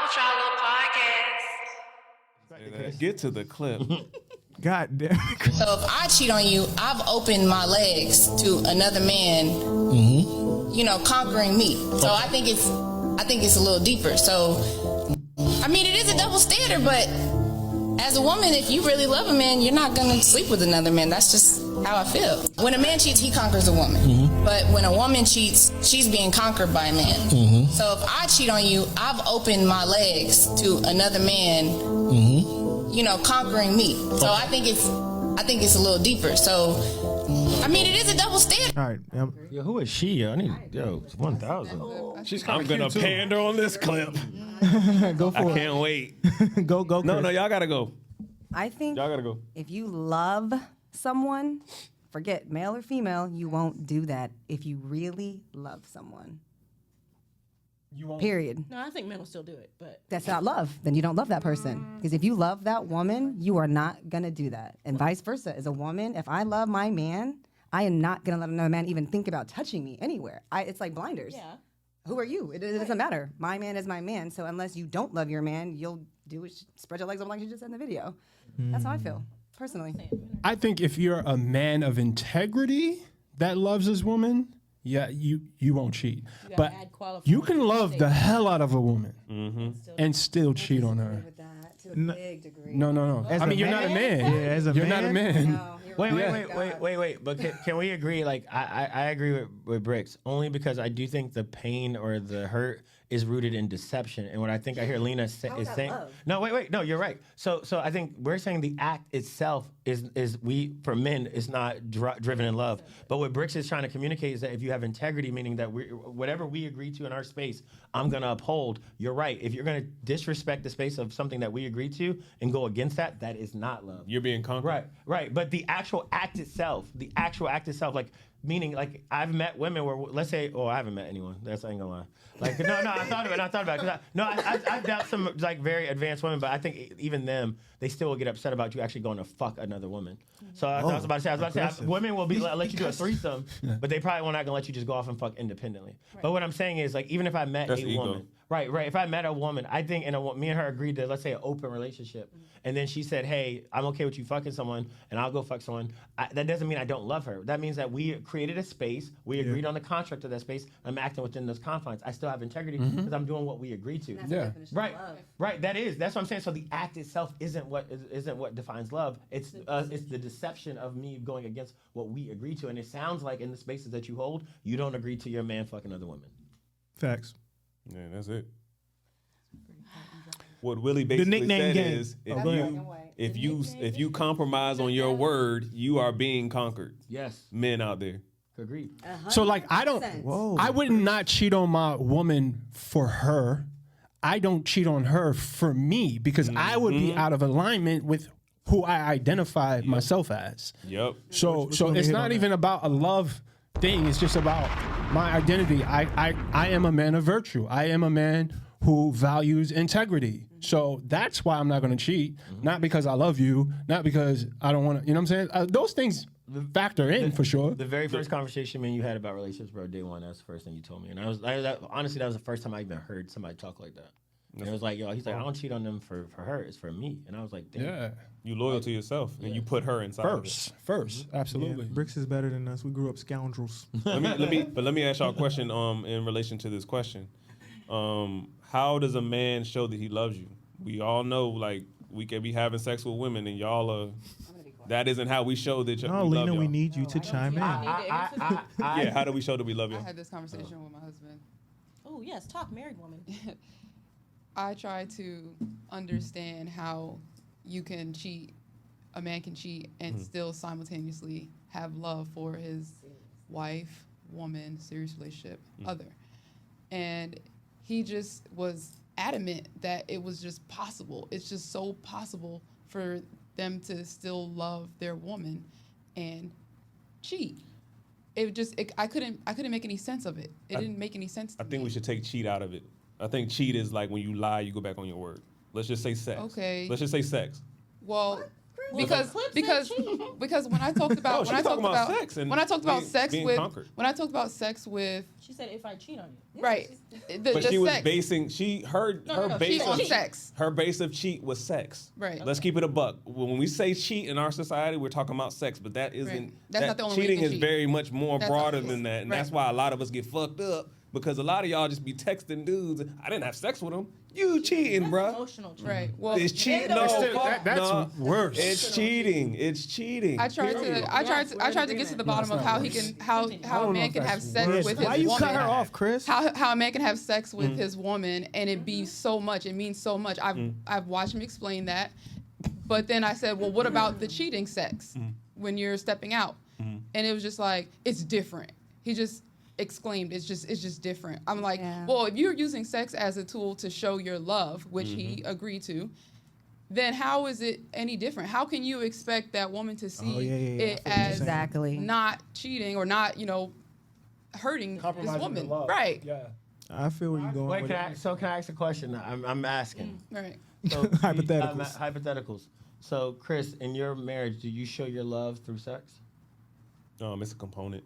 with y'all little podcast. Get to the clip. God damn. So if I cheat on you, I've opened my legs to another man, you know, conquering me. So I think it's a little deeper. So, I mean, it is a double standard, but as a woman, if you really love a man, you're not gonna sleep with another man. That's just how I feel. When a man cheats, he conquers a woman. But when a woman cheats, she's being conquered by a man. So if I cheat on you, I've opened my legs to another man, you know, conquering me. So I think it's a little deeper. So, I mean, it is a double standard. All right. Yep. Yo, who is she? I need 1,000. I'm gonna pander on this clip. Go for I it. can't wait. Go. No, Chris. y'all gotta go. I think Y'all gotta go. if you love someone, forget male or female, you won't do that if you really love someone. You won't. Period. No, I think men will still do it, but That's not love. Then you don't love that person. Because if you love that woman, you are not going to do that. And vice versa. As a woman, if I love my man, I am not going to let another man even think about touching me anywhere. It's like blinders. yeah. Who are you? It doesn't matter. My man is my man. So unless you don't love your man, you'll do it, spread your legs open like you just said in the video. That's how I feel, personally. I think if you're a man of integrity that loves his woman, yeah, you won't cheat. But add qualifiers you can love the hell out of a woman Mm-hmm. and still cheat on her. With that to a big degree. No. As I a mean, you're not a man. Yeah, as a you're man? not a man. No, you're right. Wait. But can we agree? Like, I agree with Bricks only because I do think the pain or the hurt is rooted in deception. And what I think I hear Lena is that saying. love? No, wait. No, you're right. So I think we're saying the act itself is we for men is not driven in love. But what Bricks is trying to communicate is that if you have integrity, meaning that whatever we agree to in our space, I'm gonna uphold. You're right. If you're gonna disrespect the space of something that we agree to and go against that, that is not love. You're being conquered. Right. But the actual act itself, like meaning like I've met women where let's say, I haven't met anyone. That's I ain't gonna lie. Like no, I thought about it. I've dealt some like very advanced women, but I think even them, they still will get upset about you actually going to fuck another woman. So I was about to say, women will be let you do a threesome, but they probably not gonna let you just go off and fuck independently. But what I'm saying is like even if I met That's a ego. woman. Right. If I met a woman, I think, me and her agreed to, let's say, an open relationship. And then she said, hey, I'm okay with you fucking someone, and I'll go fuck someone. That doesn't mean I don't love her. That means that we created a space. We agreed on the contract of that space. I'm acting within those confines. I still have integrity because I'm doing what we agreed to. That's the definition Right. of love. Right. That's what I'm saying. So the act itself isn't what defines love. It's the deception of me going against what we agreed to. And it sounds like in the spaces that you hold, you don't agree to your man fucking other women. Facts. Yeah, that's it. What Willie basically nickname said game. is, Go ahead. if you compromise on your word, you are being conquered. Yes. Men out there. Agreed. So like I don't. 100%. Whoa. I would not cheat on my woman for her. I don't cheat on her for me because I would be out of alignment with who I identify myself as. Yep. So Which one to it's hit not on even about a love thing. It's just about my identity. I am a man of virtue. I am a man who values integrity. So that's why I'm not going to cheat. Not because I love you. Not because I don't want to. You know what I'm saying? Those things factor in for sure. The very first conversation me and you had about relationships, bro, day one, that's the first thing you told me. And honestly, that was the first time I even heard somebody talk like that. And it was like, he's like, I don't cheat on them for her, it's for me. And I was like, damn. Yeah. You loyal to yourself, and you put her inside of First, absolutely. Yeah, Bricks is better than us. We grew up scoundrels. it. Let me ask y'all a question. In relation to this question, how does a man show that he loves you? We all know, like, we can be having sex with women, and y'all are. That isn't how we show that No, we love Lena, y'all. we need you to chime in. Yeah, how do we show that we love I y'all? had this conversation with my husband. Oh yes, talk married woman. I try to understand how you can cheat, a man can cheat and still simultaneously have love for his wife, woman, serious relationship, other. And he just was adamant that it was just possible. It's just so possible for them to still love their woman and cheat. I couldn't make any sense of it. It didn't make any sense to I think me. we should take cheat out of it. I think cheat is like when you lie, you go back on your word. Let's just say sex. Okay. Let's just say sex. Well, because when I talked about she was talking about sex and when I talked about being- sex being with conquered. when I talked about sex with She said if I cheat on you. right, But she was sex. basing her base Cheat of on sex. her base of cheat was sex. Right. Let's keep it a buck. When we say cheat in our society, we're talking about sex, but that isn't. Right. That's that not the only way you cheating can is cheat. very much more That's broader not- than that, and right. that's why a lot of us get fucked up because a lot of y'all just be texting dudes. I didn't have sex with him. You cheating, bruh. Emotional cheating. Right. Well, It's cheating. No, It's still- fuck that's no. worse. It's cheating. It's cheating. I tried Period. to I tried to get to the bottom of how he can how a know man if can have that's sex worse. with his Why you woman. cut her off, Chris? How a man can have sex with his woman and it be so much, it means so much. I've watched him explain that. But then I said, well, what about the cheating sex when you're stepping out? And it was just like, it's different. He just exclaimed, it's just different. I'm like, Yeah. well, if you're using sex as a tool to show your love, which he agreed to, then how is it any different? How can you expect that woman to see yeah. I it feel what you're as saying. Exactly. not cheating or not, hurting this Compromising woman? the love. Right. Yeah. I feel where you're going Wait, with can it. I ask a question? I'm asking. Right. So, Hypotheticals. Hypotheticals. So, Chris, in your marriage, do you show your love through sex? It's a component.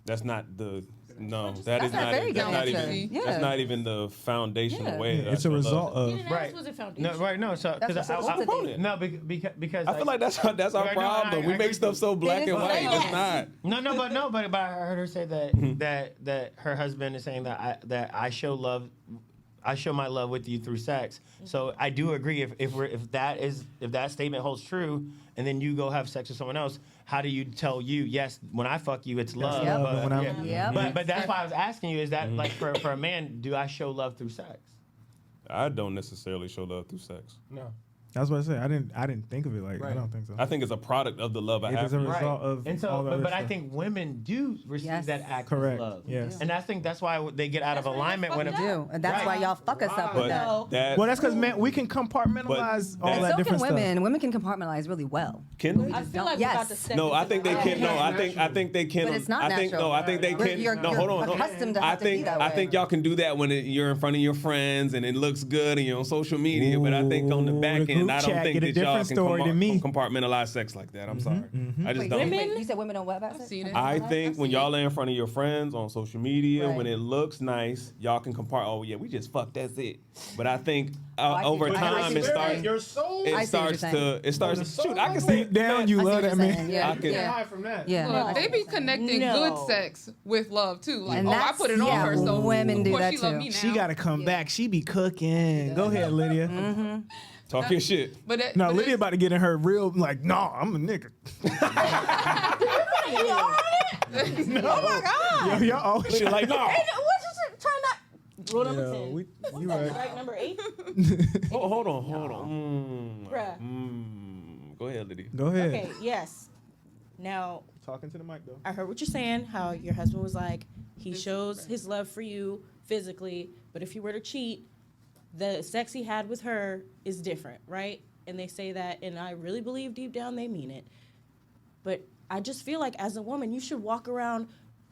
That's not the. No, that is That's not. a very Even, that's good not answer. even. Yeah. That's not even the foundational Yeah. way. that It's I a show result love. of. You didn't Right. ask was it foundation. No, right. No, so because That's a component. no, because I feel like that's our Right, no, problem. I we agree. make stuff so black and is white. what it It's is. not. but I heard her say that her husband is saying that I show my love with you through sex. So I do agree if that statement holds true, and then you go have sex with someone else, how do you tell you yes when I fuck you it's love? Yep. But, When I'm- Yep. but that's why I was asking you is that like for a man, do I show love through sex? I don't necessarily show love through sex. No. That's what I said. I didn't think of it like. I don't think so. I think it's a product of the love I It have. is a for you. result of And so, all the other but I stuff. think women do receive Yes. that act Correct. of love. Yes. And I think that's why they get out of alignment when We do, and that's why y'all fuck us up But with that. that Well, that's because man, we can compartmentalize all But that So different can stuff. women. Women can compartmentalize really well. can. I feel like Yes. we're about to step No, I into think they the- can. No, I think they can. But it's not I think natural. no, I think they You're- can. you're- No, you're hold on. accustomed to I have to be think that I way. think y'all can do that when you're in front of your friends and it looks good and you're on social media. But I think on the Ooh, back the end, group I don't chat think get a that y'all different can story than me. compartmentalize sex like that. I'm sorry. I just Wait, don't. women? You said women don't what about sex? seen it. I think when y'all are in front of your friends on social media, Right. when it looks nice, y'all can compart. Oh yeah, we just fucked. That's it. But I think I see over what you're time saying. it starts. Your soul. I It see what you're starts to. saying. It starts to shoot. I can say Deep down, you I see love what that you're man. saying. Yeah, I can- yeah. High from that. Yeah. Look, they be connecting No. good sex with love too. Like, And oh, I that's- put it on yeah, her, so women of do course that she love too. me now. She got to come back. She be cooking. Go ahead, Lydia. talk your shit. But it, No, but Lydia it's- about to get in her real like. No, I'm a nigga. Oh my God. Yo, y'all always Lydia like no. What you trying not? Rule number 10. you That's right. right, number 8. Oh, hold on. Bruh. Go ahead, Lydia. Go ahead. Okay, yes. Now, Talking to the mic though. I heard what you're saying, how your husband was like, he shows his love for you physically, but if you were to cheat, the sex he had with her is different, right? And they say that, and I really believe deep down they mean it. But I just feel like as a woman, you should walk around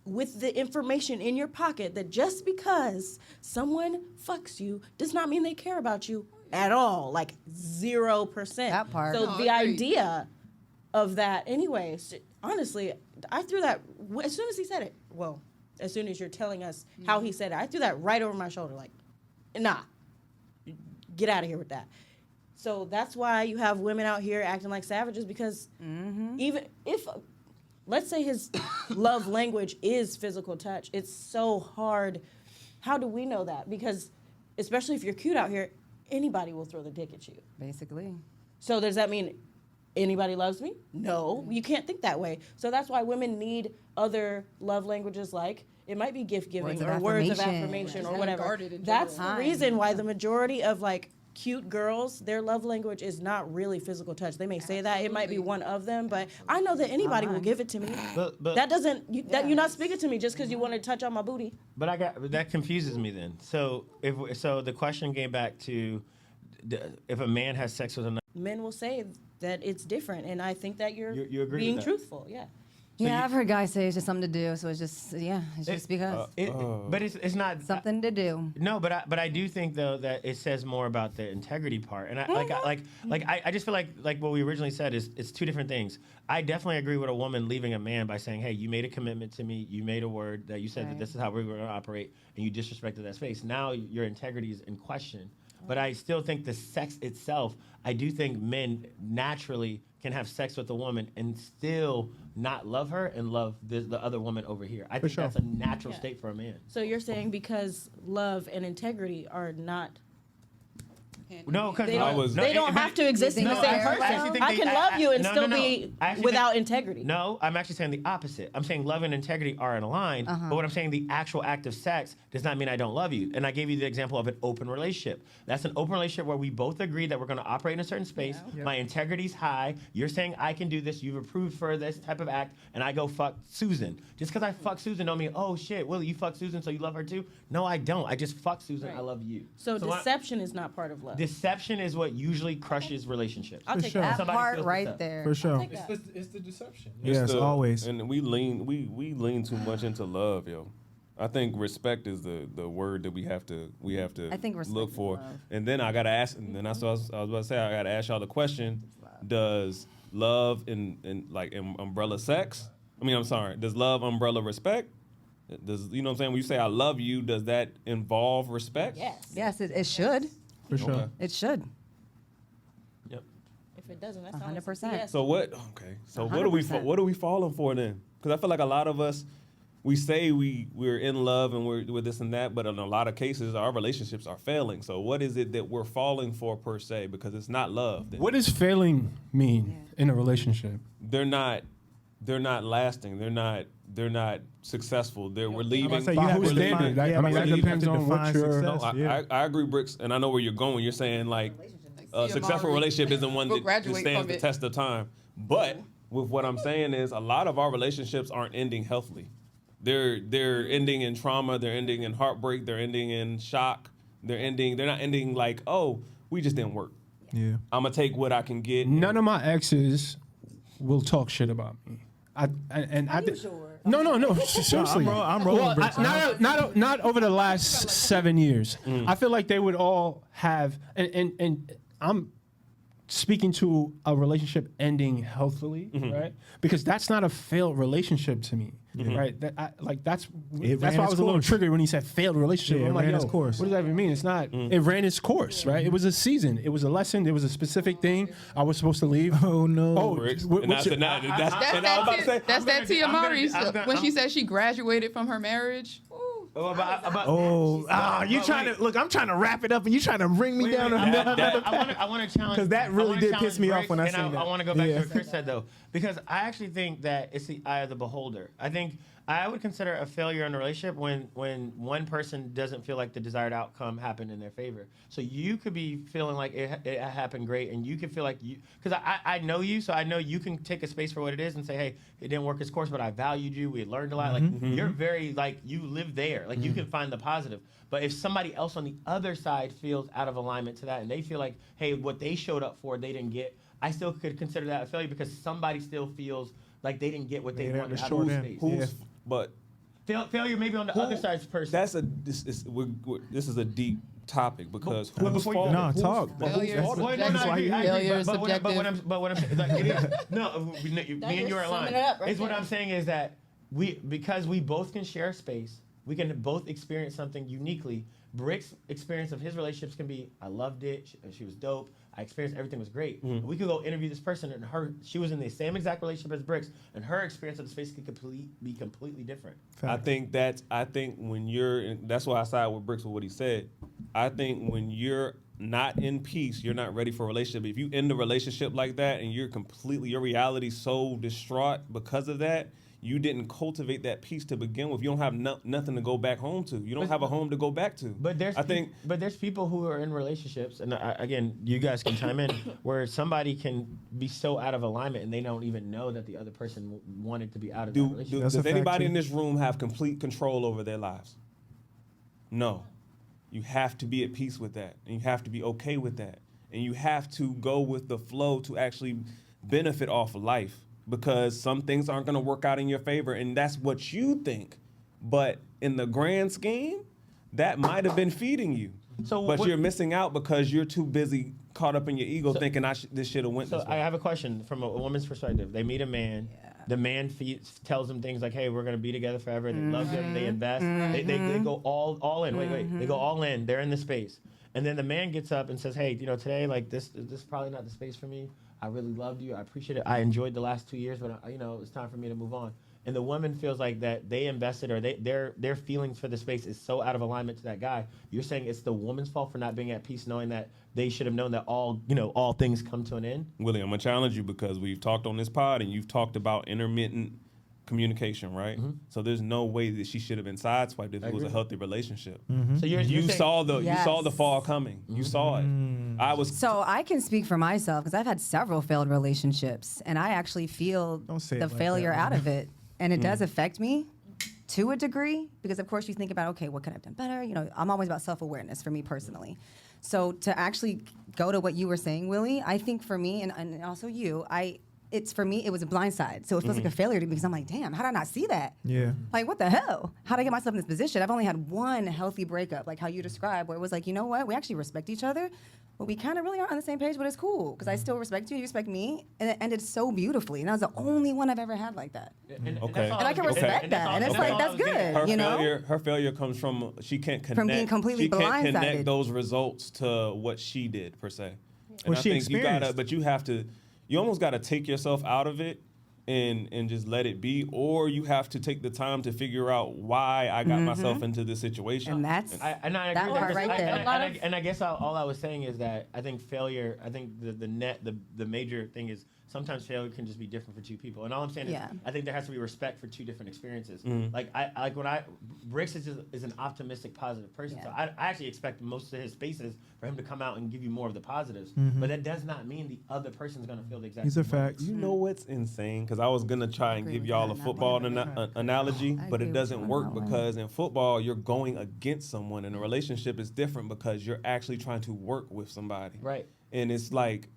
with the information in your pocket that just because someone fucks you does not mean they care about you at all, like 0%. That part. So No, the agreed. idea of that, anyways, honestly, I threw that as soon as he said it. Well, as soon as you're telling us how he said it, I threw that right over my shoulder, like, nah, get out of here with that. So that's why you have women out here acting like savages because even if, let's say his love language is physical touch, it's so hard. How do we know that? Because especially if you're cute out here, anybody will throw the dick at you. Basically. So does that mean anybody loves me? No, you can't think that way. So that's why women need other love languages like it might be gift giving Words of or words of affirmation. affirmation Just or being whatever. guarded in That's general. the reason why the majority of like cute girls, their love language is not really physical touch. They may say that it might be one of them, but I know that anybody will give it to me. But That doesn't you're not speaking to me just because you want to touch on my booty. But that confuses me then. So so the question came back to if a man has sex with another. Men will say that it's different, and I think that you're You agree with being that? truthful. Yeah. Yeah, I've heard guys say it's just something to do. So it's just because But it's not something to do. No, but I do think though that it says more about the integrity part, and I just feel like what we originally said is it's two different things. I definitely agree with a woman leaving a man by saying, "Hey, you made a commitment to me. You made a word that you said that this is how we were going to operate, and you disrespected that space. Now your integrity is in question." But I still think the sex itself, I do think men naturally can have sex with a woman and still not love her and love the other woman over here. I think that's a natural state for a man. So you're saying because love and integrity are not. No, because they don't have to exist in the same person. I can love you and still be without integrity. No, I'm actually saying the opposite. I'm saying love and integrity are in line, but what I'm saying, the actual act of sex does not mean I don't love you. And I gave you the example of an open relationship. That's an open relationship where we both agree that we're going to operate in a certain space. Yeah. My integrity's high. You're saying I can do this. You've approved for this type of act, and I go fuck Susan. Just because I fuck Susan don't mean, oh shit, Willie, you fuck Susan, so you love her too? No, I don't. I just fuck Susan. I love you. So deception is not part of love. Deception is what usually crushes relationships. I'll take That Somebody part feels right deceptive. there. For sure. It's the deception. Yes, always. And we lean too much into love, yo. I think respect is the word that we have to I think respect look is for. love. And then I gotta ask, and then I was about to say I gotta ask y'all the question: does love and like umbrella sex? I mean, I'm sorry. Does love umbrella respect? Does you know what I'm saying? When you say I love you, does that involve respect? Yes, it should. For sure. Okay. It should. Yep. If it doesn't, that's 100%. So what? Okay. So what are we falling for then? Because I feel like a lot of us, we say we're in love and we're this and that, but in a lot of cases our relationships are failing. So what is it that we're falling for per se? Because it's not love. Then. What does failing mean in a relationship? They're not lasting. They're not successful. We're leaving. Say you have whose to standard? define- I mean, that you have depends to on what define your- success, No, yeah. I agree, Bricks, and I know where you're going. You're saying like a successful relationship isn't one We'll that graduate stands from the it. test of time. But with what I'm saying is a lot of our relationships aren't ending healthily. They're ending in trauma. They're ending in heartbreak. They're ending in shock. They're not ending like, oh, we just didn't work. Yeah. I'm gonna take what I can get. None of my exes will talk shit about me. No. Seriously, I'm rolling bricks. not over the last 7 years. I feel like they would all have, and I'm speaking to a relationship ending healthily, right? Because that's not a failed relationship to me, right? That's why ran I was its a little course. triggered when he said failed relationship. Yeah, I'm it like, ran yo, its course. what does that even mean? It's not. It ran its course, right? It was a season. It was a lesson. It was a specific thing. I was supposed to leave. Oh no. Oh, Bricks. wh- And which- and I was about to say, That's that Tia Mowry I'm stuff. gonna- When she said she graduated from her marriage. Ooh. You trying to look? I'm trying to wrap it up, and you trying to bring me down. I want to challenge 'Cause that really did piss me off when I and seen that. I want to go back to Yeah. what Chris said though, because I actually think that it's the eye of the beholder. I think I would consider a failure in a relationship when one person doesn't feel like the desired outcome happened in their favor. So you could be feeling like it happened great, and you could feel like you, because I know you, so I know you can take a space for what it is and say, hey, it didn't work its course, but I valued you. We had learned a lot. Like you're very like you live there. Like you can find the positive. But if somebody else on the other side feels out of alignment to that, and they feel like, hey, what they showed up for, they didn't get, I still could consider that a failure because somebody still feels like they didn't get what they Yeah, wanted the out short of the end. space. who's but Failure maybe on the other side's person. this is a deep topic because But who's before you- fault? No, Who's- talk. but who's Failure is fault? Well, no, no, I agree, Failure is but what subjective. I'm saying, like, it is, no, me and you you're are aligned. summing it up right It's what there. I'm saying is that because we both can share space, we can both experience something uniquely. Brick's experience of his relationships can be, I loved it, she was dope, I experienced everything was great. We could go interview this person and she was in the same exact relationship as Brick's, and her experience of the space could be completely different. I think when that's why I side with Bricks with what he said. I think when you're not in peace, you're not ready for a relationship. If you end a relationship like that and your reality's so distraught because of that, you didn't cultivate that peace to begin with. You don't have nothing to go back home to. You don't have a home to go back to. But there's people who are in relationships, and again, you guys can chime in, where somebody can be so out of alignment and they don't even know that the other person wanted to be out of that relationship. That's a Does fact, anybody too. in this room have complete control over their lives? No. You have to be at peace with that, and you have to be okay with that, and you have to go with the flow to actually benefit off of life. because some things aren't going to work out in your favor, and that's what you think. But in the grand scheme, that might have been feeding you. But you're missing out because you're too busy caught up in your ego thinking this should have went this way. I have a question from a woman's perspective. They meet a man. The man tells them things like, "Hey, we're gonna be together forever." They love him. They invest. They go all in. Wait. They go all in. They're in the space, and then the man gets up and says, "Hey, today like this is probably not the space for me. I really loved you. I appreciate it. I enjoyed the last 2 years, but it's time for me to move on." And the woman feels like that they invested or their feelings for the space is so out of alignment to that guy. You're saying it's the woman's fault for not being at peace, knowing that they should have known that all things come to an end. Willie, I'm gonna challenge you because we've talked on this pod and you've talked about intermittent communication, right? So there's no way that she should have been sideswiped if it was a healthy relationship. So you're You saying- saw the Yes. fall coming. You saw it. I was So I can speak for myself because I've had several failed relationships, and I actually feel Don't say it the like failure that. out of it, and it does affect me to a degree because, of course, you think about, okay, what could I have done better? I'm always about self-awareness for me personally. So to actually go to what you were saying, Willie, I think for me and also you, for me, it was a blind side. So it feels like a failure to me because I'm like, damn, how did I not see that? Yeah. Like, what the hell? How did I get myself in this position? I've only had one healthy breakup, like how you described, where it was like, you know what? We actually respect each other, but we kind of really aren't on the same page, but it's cool because I still respect you, you respect me, and it ended so beautifully. And that was the only one I've ever had like that. Okay. And I can respect that. And it's like, that's good, Her failure comes from she can't connect. From being completely she can't blindsided. connect those results to what she did per se. And What I she think you experienced. but you almost gotta take yourself out of it and just let it be, or you have to take the time to figure out why I got myself into this situation. And that's I agree that with part right there. And I guess all I was saying is that I think failure. I think the major thing is sometimes failure can just be different for two people. And all I'm saying is I think there has to be respect for two different experiences. Like Bricks is an optimistic, positive person. Yeah. So I actually expect most of his spaces for him to come out and give you more of the positives. But that does not mean the other person's going to feel the exact These are same way. facts. You know what's insane? Because I was gonna try and agree give with y'all that, a not football being analogy, I but agree it with doesn't you on work that one. because in football you're going against someone, and a relationship is different because you're actually trying to work with somebody. Right. And it's like,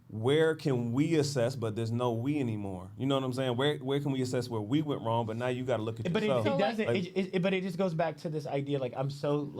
where can we assess? But there's no we anymore. You know what I'm saying? Where can we assess where we went wrong? But now you got to look at But yourself. it doesn't. But it just goes back to this idea. Like I'm so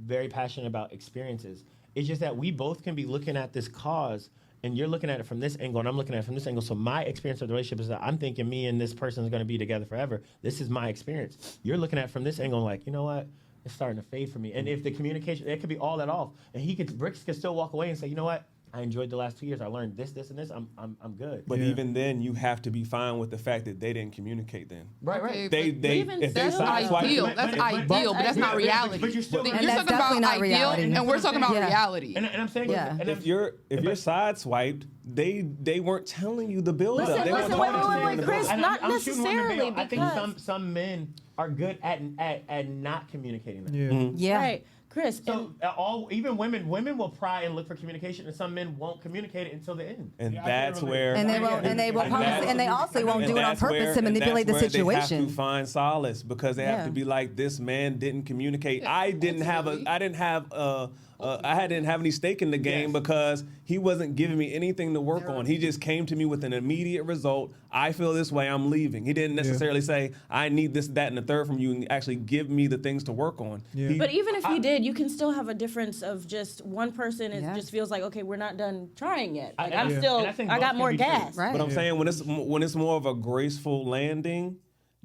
very passionate about experiences. It's just that we both can be looking at this cause, and you're looking at it from this angle, and I'm looking at it from this angle. So my experience of the relationship is that I'm thinking me and this person is going to be together forever. This is my experience. You're looking at it from this angle, like, you know what? It's starting to fade for me. And if the communication, it could be all that off, and Bricks could still walk away and say, you know what? I enjoyed the last 2 years. I learned this, and this. I'm good. But even then, you have to be fine with the fact that they didn't communicate. Then Right. Okay, they but if they that's sideswipe ideal. it- That's ideal, but that's not reality. But you're still. You're And that's talking about definitely not ideal, reality. and we're talking about Yeah. reality. And I'm saying, Yeah. and if you're sideswiped, they weren't telling you the build up. Listen, They weren't wait, talking to wait, you wait, in the Chris, build-up. not I'm shooting one in the necessarily, middle. I think because- some men are good at not communicating that. Yeah. Yeah. Right, Chris. So even women will pry and look for communication, and some men won't communicate it until the end. And Yeah, I that's can't where And they won't. And they won't. that's- And they also won't and do it on that's purpose where- to and manipulate the that's where They situation. have to find solace because they have Yeah. to be like, this man didn't communicate. I didn't have any stake in the game Yes. because he wasn't giving me anything to work on. He just came to me with an immediate result. I feel this way. I'm leaving. He didn't necessarily say, I need this, that, and the third from you, and actually give me the things to work on. Yeah. He- But even if he did, you can still have a difference of just one person Yeah. just feels like, okay, we're not done trying yet. Like I- I'm yeah. still, And I think I both got can more be true. gas. Right. But I'm saying when it's more of a graceful landing,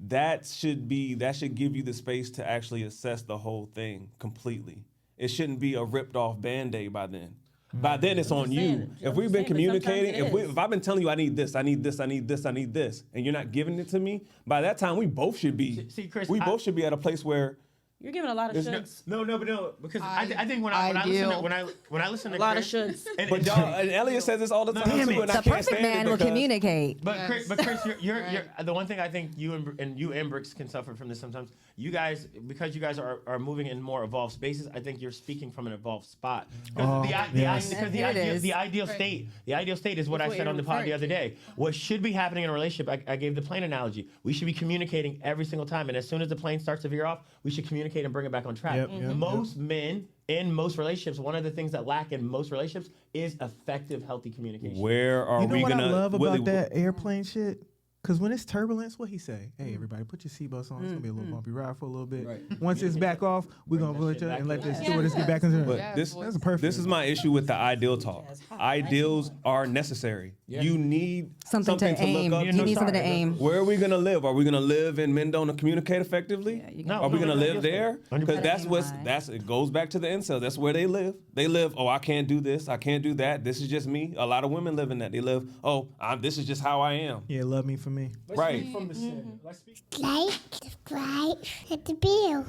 that should give you the space to actually assess the whole thing completely. It shouldn't be a ripped off Band-Aid by then. By then it's on you. saying, If we've been I'm saying, but sometimes communicating, it is. if I've been telling you I need this, I need this, I need this, I need this, and you're not giving it to me, by that time we both should be. See, Chris, we I- both should be at a place where You're giving a lot of shoulds. No, because I think when I listen to A lot of Chris, shoulds. But y'all, and Elliot says this all the time too, and I The can't perfect stand man it will because- communicate. But Yes. Chris, you're Right. the one thing I think you and Bricks can suffer from this sometimes. You guys, because you guys are moving in more evolved spaces, I think you're speaking from an evolved spot. Oh, yes. Because Here it is. the ideal state is what I what said on the you're pod the referring other day. What should be happening in a relationship? I gave the plane analogy. We should be communicating every single time, and as soon as the plane starts to veer off, we should communicate communicate and bring it back on track. Yep, yep, Most men in most relationships, one of the things that lack in most relationships is effective, healthy communication. Where are You know we what gonna? I love about Willie, that airplane shit? Because when it's turbulence, what he say? Hey, everybody, put your seatbelts on. It's gonna be a little bumpy ride for a little bit. Once it's back off, we're gonna that put shit it back and let in. the stewardess get back into it. But Yeah, this boy. That's perfect. this is my issue with the ideal talk. Ideals are necessary. You need Something to aim. look up You to. need something to Sorry, aim. Where are we gonna live? Are we gonna live in men don't communicate effectively? you No, Are we gonna live yes, there? 100%. Because that's Aim what's high. it goes back to the incel. That's where they live. They live. Oh, I can't do this. I can't do that. This is just me. A lot of women live in that. They live. Oh, this is just how I am. Yeah, love me for me. Right. From the center. Let's speak. Like, subscribe, hit the bell.